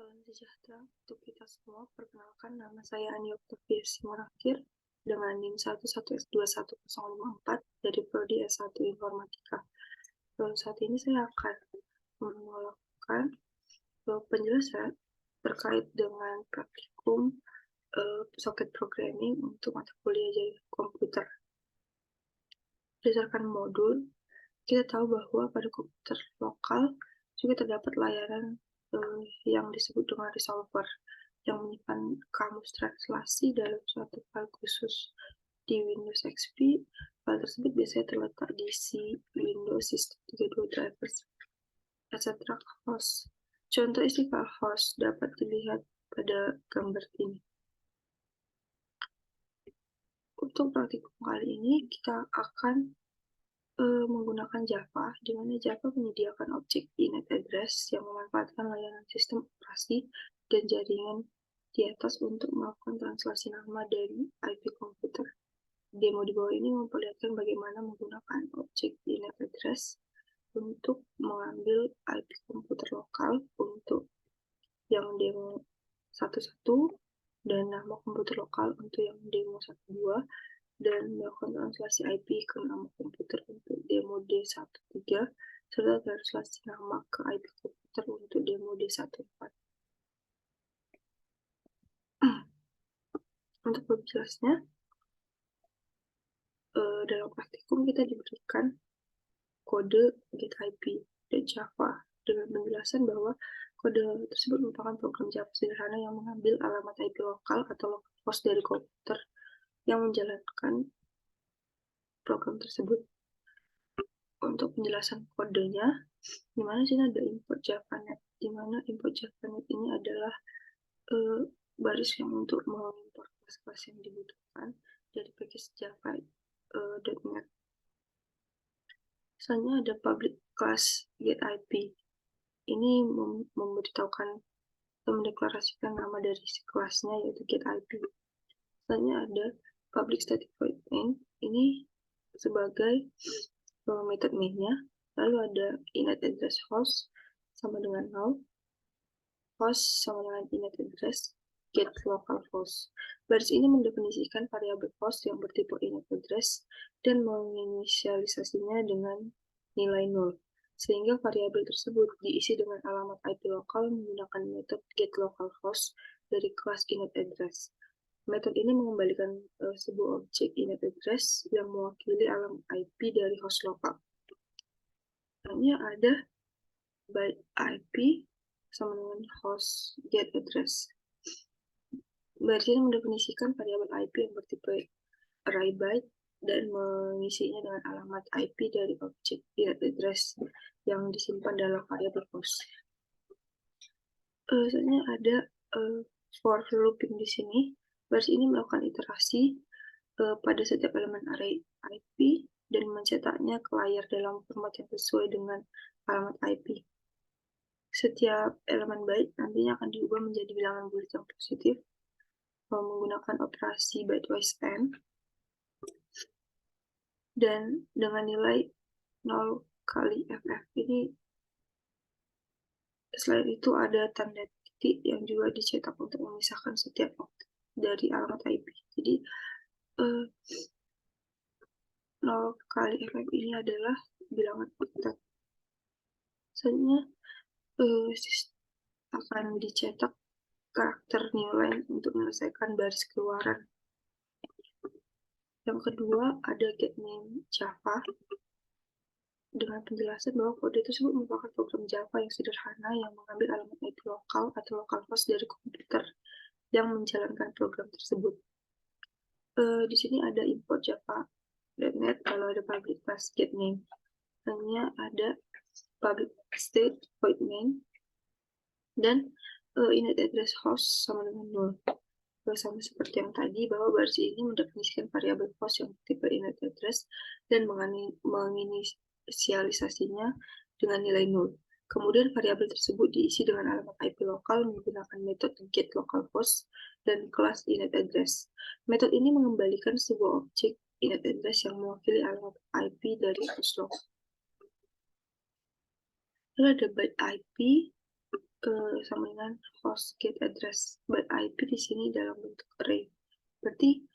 Salam sejahtera untuk kita semua. Perkenalkan, nama saya Ani Oktavia Simorangkir dengan NIM 11S21054 dari Prodi S1 Informatika. Saat ini saya akan melakukan penjelasan terkait dengan praktikum socket programming untuk mata kuliah jaringan komputer. Berdasarkan modul, kita tahu bahwa pada komputer lokal juga terdapat layanan yang disebut dengan resolver yang menyimpan kamus translasi dalam suatu file khusus di Windows XP. File tersebut biasanya terletak di C, Windows System 32 Drivers, etc. host. Contoh isi file host dapat dilihat pada gambar ini. Untuk praktikum kali ini kita akan menggunakan Java, di mana Java menyediakan objek init address yang memanfaatkan layanan sistem operasi dan jaringan di atas untuk melakukan translasi nama dari IP komputer. Demo di bawah ini memperlihatkan bagaimana menggunakan objek init address untuk mengambil IP komputer lokal untuk yang demo 11 dan nama komputer lokal untuk yang demo 12 dan melakukan translasi IP ke nama komputer untuk demo D13 serta translasi nama ke IP komputer untuk demo D14. Untuk lebih jelasnya, dalam praktikum kita diberikan kode get IP dan Java dengan penjelasan bahwa kode tersebut merupakan program Java sederhana yang mengambil alamat IP lokal atau localhost dari komputer yang menjalankan program tersebut. Untuk penjelasan kodenya, di mana sini ada import JavaNet, di mana import JavaNet ini adalah baris yang untuk mengimport kelas-kelas yang dibutuhkan dari package Java.net. Misalnya ada public class getIP. Ini memberitahukan atau mendeklarasikan nama dari si kelasnya yaitu getIP. Misalnya ada public static void main. Ini sebagai method mainnya. Lalu ada init address host sama dengan null, host sama dengan init address get localhost. Baris ini mendefinisikan variabel host yang bertipe init address dan menginisialisasinya dengan nilai 0, sehingga variabel tersebut diisi dengan alamat IP lokal menggunakan metode getLocalhost dari kelas init address. Metode ini mengembalikan sebuah objek init address yang mewakili alamat IP dari host lokal. Hanya ada byte IP sama dengan host get address. Baris ini mendefinisikan variabel IP yang bertipe array byte dan mengisinya dengan alamat IP dari objek init address yang disimpan dalam variabel host. Misalnya ada for looping di sini. Baris ini melakukan iterasi pada setiap elemen array IP dan mencetaknya ke layar dalam format yang sesuai dengan alamat IP. Setiap elemen byte nantinya akan diubah menjadi bilangan bulat yang positif menggunakan operasi bitewise AND dan dengan nilai 0 kali FF. Ini selain itu ada tanda titik yang juga dicetak untuk memisahkan setiap oktet dari alamat IP. Jadi 0 kali FF ini adalah bilangan oktet. Misalnya akan dicetak karakter new line untuk menyelesaikan baris keluaran. Yang kedua ada getName Java dengan penjelasan bahwa kode tersebut merupakan program Java yang sederhana yang mengambil alamat IP lokal atau localhost dari komputer yang menjalankan program tersebut. Di sini ada import Java.net kalau ada public class getName. Hanya ada public state void main dan init address host sama dengan 0. Sama seperti yang tadi, bahwa baris ini mendefinisikan variabel host yang tipe init address dan menginisialisasinya dengan nilai 0. Kemudian variabel tersebut diisi dengan alamat IP lokal menggunakan metode getLocalhost dan kelas init address. Metode ini mengembalikan sebuah objek init address yang mewakili alamat IP dari host lokal. Lalu ada byte IP sama dengan host get address byte IP di sini dalam bentuk array. Berarti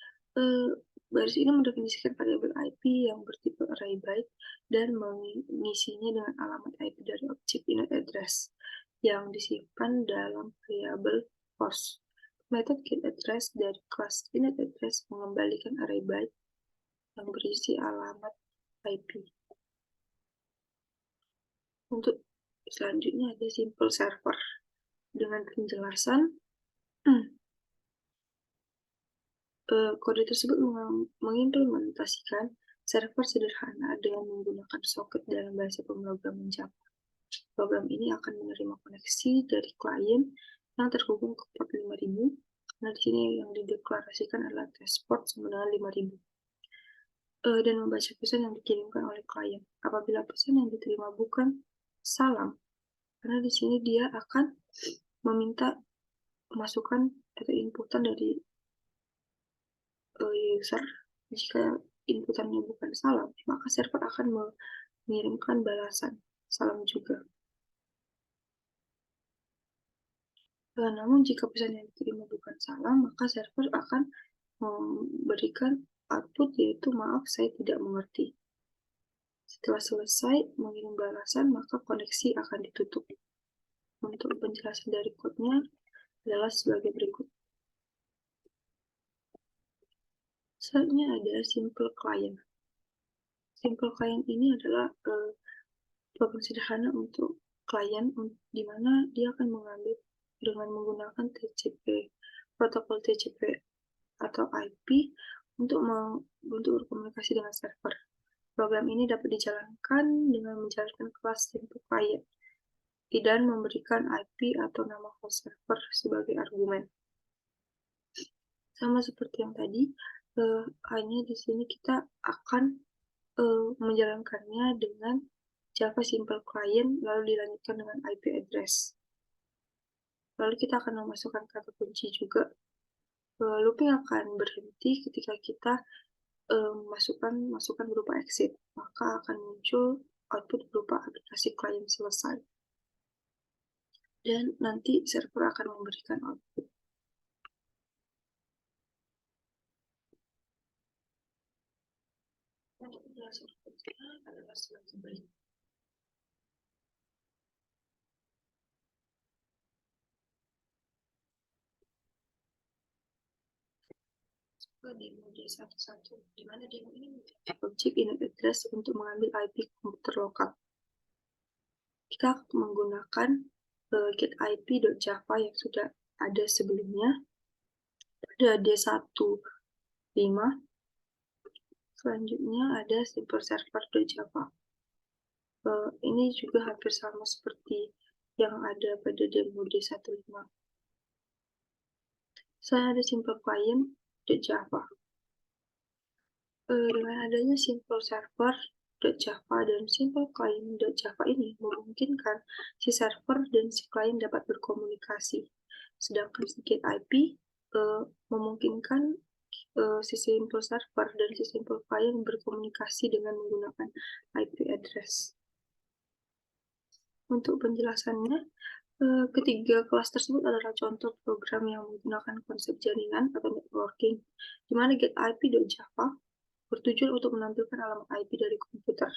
baris ini mendefinisikan variabel IP yang bertipe array byte dan mengisinya dengan alamat IP dari objek init address yang disimpan dalam variabel host. Metode getAddress dari kelas initAddress mengembalikan array byte yang berisi alamat IP. Untuk selanjutnya ada simple server dengan penjelasan kode tersebut mengimplementasikan server sederhana dengan menggunakan soket dalam bahasa pemrograman Java. Program ini akan menerima koneksi dari klien yang terhubung ke port 5000. Nah, di sini yang dideklarasikan adalah test port sama dengan 5000. Dan membaca pesan yang dikirimkan oleh klien. Apabila pesan yang diterima bukan salam, karena di sini dia akan meminta masukan atau inputan dari user. Jika inputannya bukan salam, maka server akan mengirimkan balasan salam juga. Namun jika pesan yang diterima bukan salam, maka server akan memberikan output yaitu maaf saya tidak mengerti. Setelah selesai mengirim balasan, maka koneksi akan ditutup. Untuk penjelasan dari kodenya adalah sebagai berikut. Selanjutnya ada simple client. Simple client ini adalah program sederhana untuk klien, di mana dia akan mengambil dengan menggunakan TCP, protokol TCP atau IP untuk berkomunikasi dengan server. Program ini dapat dijalankan dengan menjalankan kelas simple client dan memberikan IP atau nama host server sebagai argumen. Sama seperti yang tadi, hanya di sini kita akan menjalankannya dengan Java Simple Client, lalu dilanjutkan dengan IP address. Lalu kita akan memasukkan kata kunci juga. Looping akan berhenti ketika kita masukkan berupa exit, maka akan muncul output berupa aplikasi klien selesai. Dan nanti server akan memberikan output. Untuk penjelasan outputnya adalah sebagai berikut. Demo D11, di mana demo ini menjadi objek init address untuk mengambil IP komputer lokal. Kita akan menggunakan getIP.java yang sudah ada sebelumnya. Ada D15. Selanjutnya ada simple server.java. Ini juga hampir sama seperti yang ada pada demo D15. Selanjutnya ada simple client.java. Dengan adanya simple server.java dan simple client.java ini memungkinkan si server dan si klien dapat berkomunikasi. Sedangkan si getIP memungkinkan si simple server dan si simple client berkomunikasi dengan menggunakan IP address. Untuk penjelasannya, ketiga kelas tersebut adalah contoh program yang menggunakan konsep jaringan atau networking, di mana getIP.java bertujuan untuk menampilkan alamat IP dari komputer.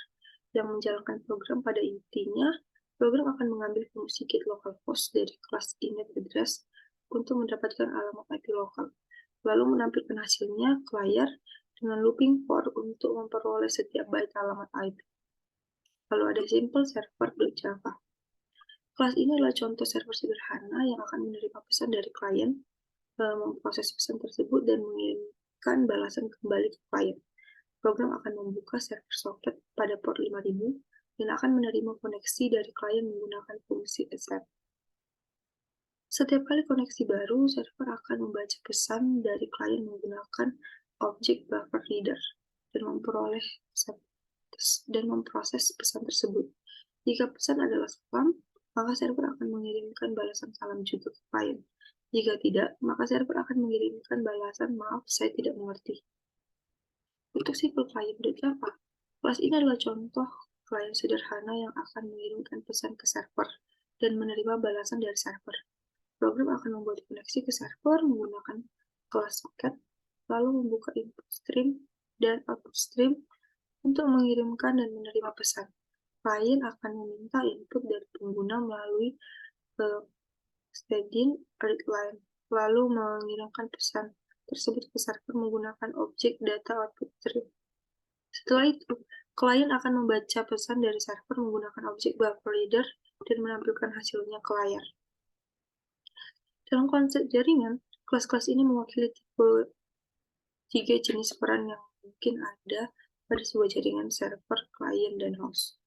Yang menjalankan program pada intinya, program akan mengambil fungsi get localhost dari kelas init address untuk mendapatkan alamat IP lokal, lalu menampilkan hasilnya ke layar dengan looping for untuk memperoleh setiap byte alamat IP. Lalu ada simple server.java. Kelas ini adalah contoh server sederhana yang akan menerima pesan dari klien, memproses pesan tersebut, dan mengirimkan balasan kembali ke klien. Program akan membuka server socket pada port 5000 dan akan menerima koneksi dari klien menggunakan fungsi accept. Setiap kali koneksi baru, server akan membaca pesan dari klien menggunakan objek buffer reader dan memproses pesan tersebut. Jika pesan adalah salam, maka server akan mengirimkan balasan salam juga ke klien. Jika tidak, maka server akan mengirimkan balasan maaf saya tidak mengerti. Untuk simple client.java, kelas ini adalah contoh klien sederhana yang akan mengirimkan pesan ke server dan menerima balasan dari server. Program akan membuat koneksi ke server menggunakan kelas soket, lalu membuka input stream dan output stream untuk mengirimkan dan menerima pesan. Klien akan meminta input dari pengguna melalui staging read line, lalu mengirimkan pesan tersebut ke server menggunakan objek data output stream. Setelah itu, klien akan membaca pesan dari server menggunakan objek buffer reader dan menampilkan hasilnya ke layar. Dalam konsep jaringan, kelas-kelas ini mewakili tipe 3 jenis peran yang mungkin ada pada sebuah jaringan server, klien, dan host.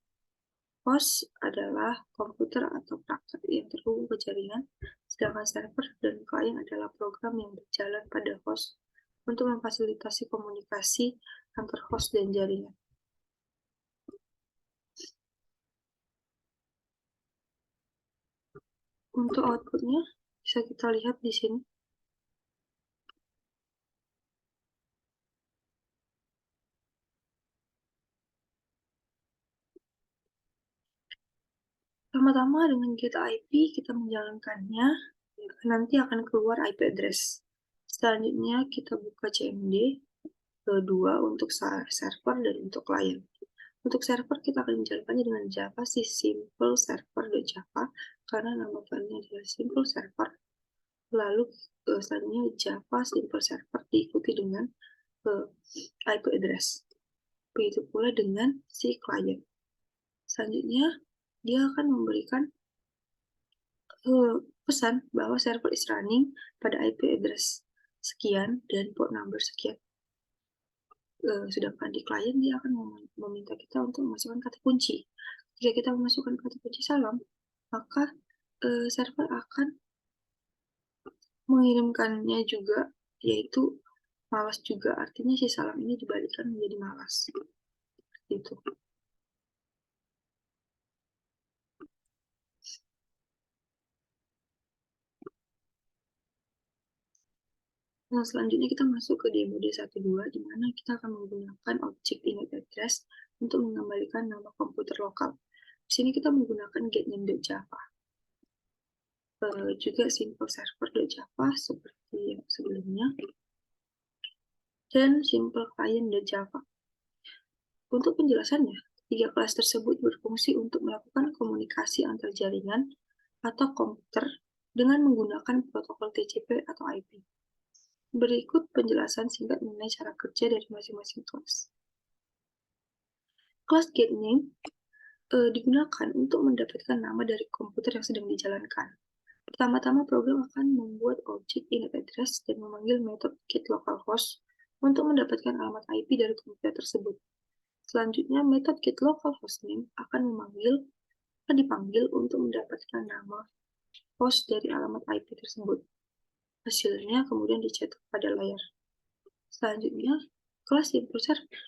Host adalah komputer atau perangkat yang terhubung ke jaringan, sedangkan server dan klien adalah program yang berjalan pada host untuk memfasilitasi komunikasi antar host dan jaringan. Untuk outputnya, bisa kita lihat di sini. Pertama-tama dengan get IP, kita menjalankannya, nanti akan keluar IP address. Selanjutnya, kita buka CMD, kedua untuk server dan untuk klien. Untuk server, kita akan menjalankannya dengan Java simple server.java, karena nama filenya adalah simple server. Lalu, selanjutnya Java simple server diikuti dengan IP address. Begitu pula dengan si klien. Selanjutnya, dia akan memberikan pesan bahwa server is running pada IP address sekian dan port number sekian. Sedangkan di klien dia akan meminta kita untuk memasukkan kata kunci. Jika kita memasukkan kata kunci salam, maka server akan mengirimkannya juga, yaitu malas juga. Artinya si salam ini dibalikkan menjadi malas. Gitu. Nah, selanjutnya kita masuk ke demo D12, di mana kita akan menggunakan objek init address untuk mengembalikan nama komputer lokal. Di sini kita menggunakan getName.java. Juga simple server.java seperti yang sebelumnya, dan simple client.java. Untuk penjelasannya, tiga kelas tersebut berfungsi untuk melakukan komunikasi antar jaringan atau komputer dengan menggunakan protokol TCP atau IP. Berikut penjelasan singkat mengenai cara kerja dari masing-masing kelas. Kelas getName digunakan untuk mendapatkan nama dari komputer yang sedang dijalankan. Pertama-tama, program akan membuat objek init address dan memanggil metode getLocalHost untuk mendapatkan alamat IP dari komputer tersebut. Selanjutnya, metode getLocalHostName akan dipanggil untuk mendapatkan nama host dari alamat IP tersebut. Hasilnya kemudian dicetak pada layar. Selanjutnya, kelas simple server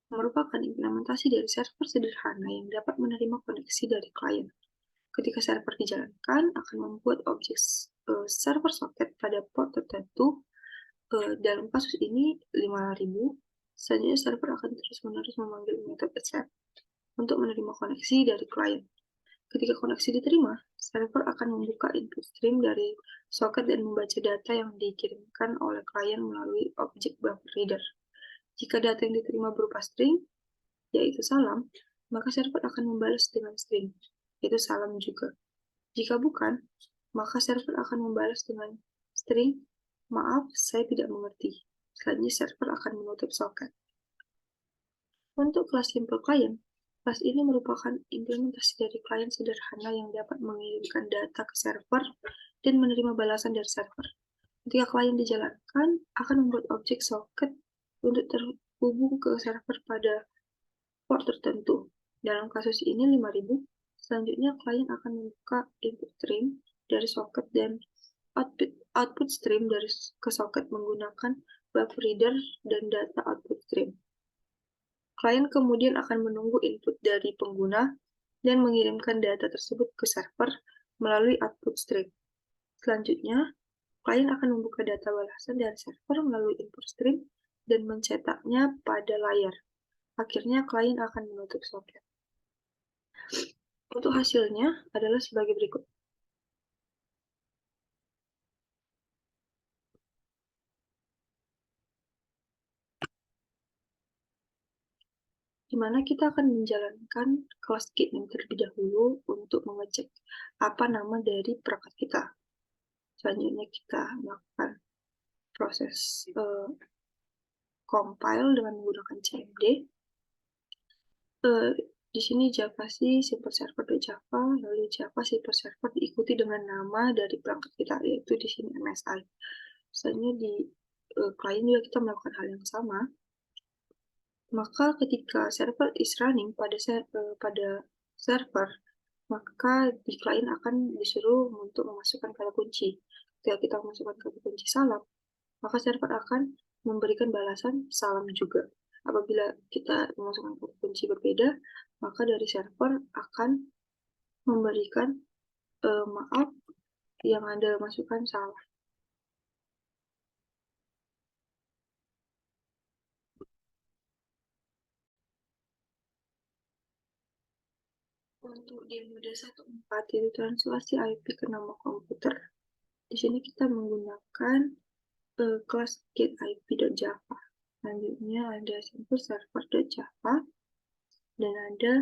merupakan implementasi dari server sederhana yang dapat menerima koneksi dari klien. Ketika server dijalankan, akan membuat objek server socket pada port tertentu. Dalam kasus ini 5000. Selanjutnya server akan terus-menerus memanggil metode accept untuk menerima koneksi dari klien. Ketika koneksi diterima, server akan membuka input stream dari socket dan membaca data yang dikirimkan oleh klien melalui objek buffer reader. Jika data yang diterima berupa string, yaitu salam, maka server akan membalas dengan string, yaitu salam juga. Jika bukan, maka server akan membalas dengan string, maaf, saya tidak mengerti. Selanjutnya server akan menutup soket. Untuk kelas simple client, kelas ini merupakan implementasi dari klien sederhana yang dapat mengirimkan data ke server dan menerima balasan dari server. Ketika klien dijalankan, akan membuat objek socket untuk terhubung ke server pada port tertentu. Dalam kasus ini 5000. Selanjutnya, klien akan membuka input stream dari socket dan output stream dari ke socket menggunakan buffer reader dan data output stream. Klien kemudian akan menunggu input dari pengguna dan mengirimkan data tersebut ke server melalui output stream. Selanjutnya, klien akan membuka data balasan dari server melalui input stream dan mencetaknya pada layar. Akhirnya, klien akan menutup soket. Untuk hasilnya adalah sebagai berikut. Di mana kita akan menjalankan kelas get name terlebih dahulu untuk mengecek apa nama dari perangkat kita. Selanjutnya kita melakukan proses compile dengan menggunakan cmd. Di sini Java sih simple server.java, lalu Java simple server diikuti dengan nama dari perangkat kita, yaitu di sini MSI. Selanjutnya di klien juga kita melakukan hal yang sama. Maka ketika server is running pada server, maka di klien akan disuruh untuk memasukkan kata kunci. Ketika kita memasukkan kata kunci salam, maka server akan memberikan balasan salam juga. Apabila kita memasukkan kata kunci berbeda, maka dari server akan memberikan maaf yang Anda masukkan salah. Untuk di mode 1.4 itu translasi IP ke nama komputer. Di sini kita menggunakan kelas getIP.java. Selanjutnya ada simple server.java dan ada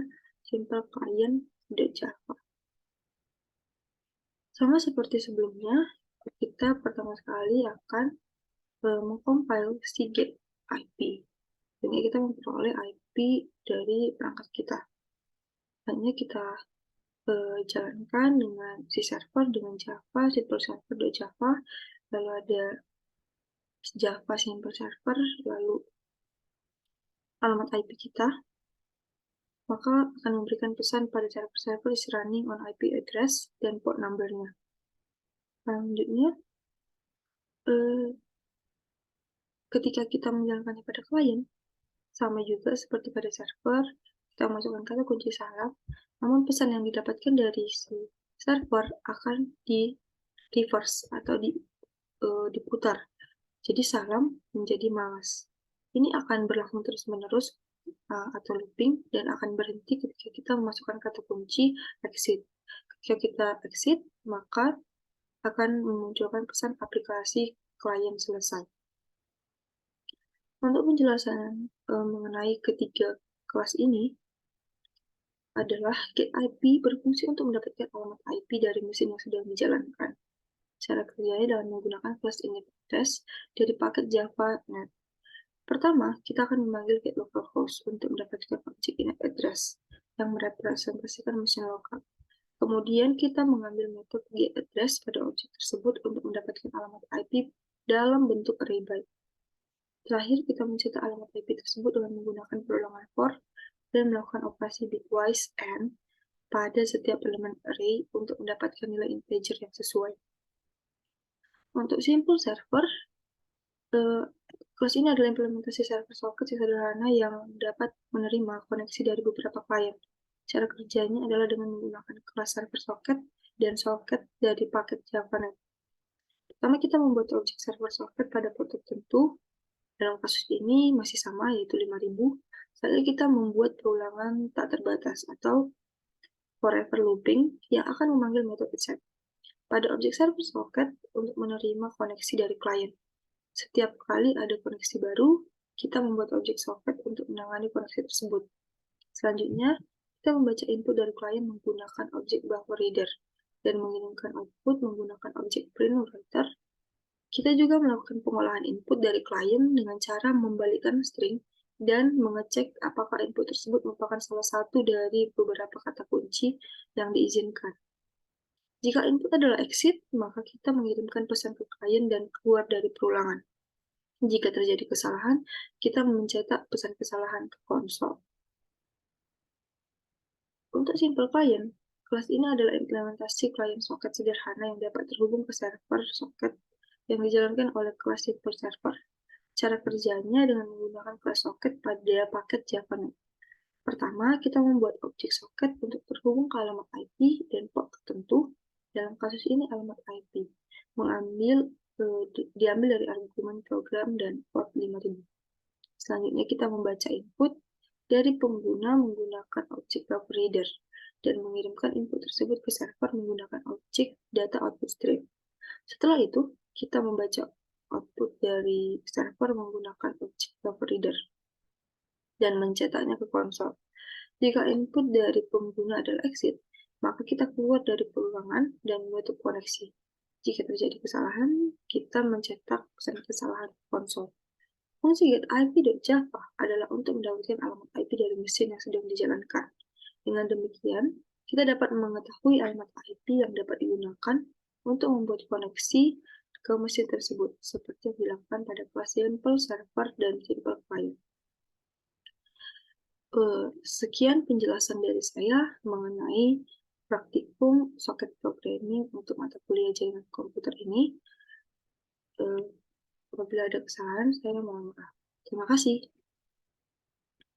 simple client.java. Sama seperti sebelumnya, kita pertama sekali akan mengcompile si get IP. Jadi kita memperoleh IP dari perangkat kita. Hanya kita jalankan dengan si server dengan Java, simple server.java, lalu ada Java simple server, lalu alamat IP kita, maka akan memberikan pesan pada server is running on IP address dan port number-nya. Selanjutnya, ketika kita menjalankannya pada klien, sama juga seperti pada server, kita masukkan kata kunci salam, namun pesan yang didapatkan dari si server akan di reverse atau diputar. Jadi salam menjadi malas. Ini akan berlangsung terus-menerus atau looping dan akan berhenti ketika kita memasukkan kata kunci exit. Ketika kita exit, maka akan memunculkan pesan aplikasi klien selesai. Untuk penjelasan mengenai ketiga kelas ini adalah getIP berfungsi untuk mendapatkan alamat IP dari mesin yang sedang dijalankan. Cara kerjanya dengan menggunakan kelas init address dari paket Java.net. Pertama, kita akan memanggil get localhost untuk mendapatkan objek init address yang merepresentasikan mesin lokal. Kemudian kita mengambil metode getAddress pada objek tersebut untuk mendapatkan alamat IP dalam bentuk array byte. Terakhir, kita mencetak alamat IP tersebut dengan menggunakan perulangan for dan melakukan operasi bitwise AND pada setiap elemen array untuk mendapatkan nilai integer yang sesuai. Untuk simple server, kelas ini adalah implementasi server socket yang sederhana yang dapat menerima koneksi dari beberapa klien. Cara kerjanya adalah dengan menggunakan kelas server socket dan socket dari paket Java.net. Pertama, kita membuat objek server socket pada port tertentu. Dalam kasus ini masih sama, yaitu 5000. Selanjutnya kita membuat perulangan tak terbatas atau forever looping yang akan memanggil metode set pada objek server socket untuk menerima koneksi dari klien. Setiap kali ada koneksi baru, kita membuat objek socket untuk menangani koneksi tersebut. Selanjutnya, kita membaca input dari klien menggunakan objek buffer reader dan mengirimkan output menggunakan objek print writer. Kita juga melakukan pengolahan input dari klien dengan cara membalikkan string dan mengecek apakah input tersebut merupakan salah satu dari beberapa kata kunci yang diizinkan. Jika input adalah exit, maka kita mengirimkan pesan ke klien dan keluar dari perulangan. Jika terjadi kesalahan, kita mencetak pesan kesalahan ke konsol. Untuk simple client, kelas ini adalah implementasi klien socket sederhana yang dapat terhubung ke server socket yang dijalankan oleh kelas simple server. Cara kerjanya dengan menggunakan kelas socket pada paket Java.net. Pertama, kita membuat objek socket untuk terhubung ke alamat IP dan port tertentu. Dalam kasus ini alamat IP diambil dari argumen program dan port 5000. Selanjutnya kita membaca input dari pengguna menggunakan objek buffer reader. dan mengirimkan input tersebut ke server menggunakan objek data output stream. Setelah itu, kita membaca output dari server menggunakan objek buffer reader dan mencetaknya ke konsol. Jika input dari pengguna adalah exit, maka kita keluar dari peluangan dan menutup koneksi. Jika terjadi kesalahan, kita mencetak pesan kesalahan ke konsol. Fungsi getIP.java adalah untuk mendapatkan alamat IP dari mesin yang sedang dijalankan. Dengan demikian, kita dapat mengetahui alamat IP yang dapat digunakan untuk membuat koneksi ke mesin tersebut, seperti yang dilakukan pada kelas simple server dan simple client. Sekian penjelasan dari saya mengenai praktikum soket programming untuk mata kuliah jaringan komputer ini. Apabila ada kesalahan, saya mohon maaf. Terima kasih.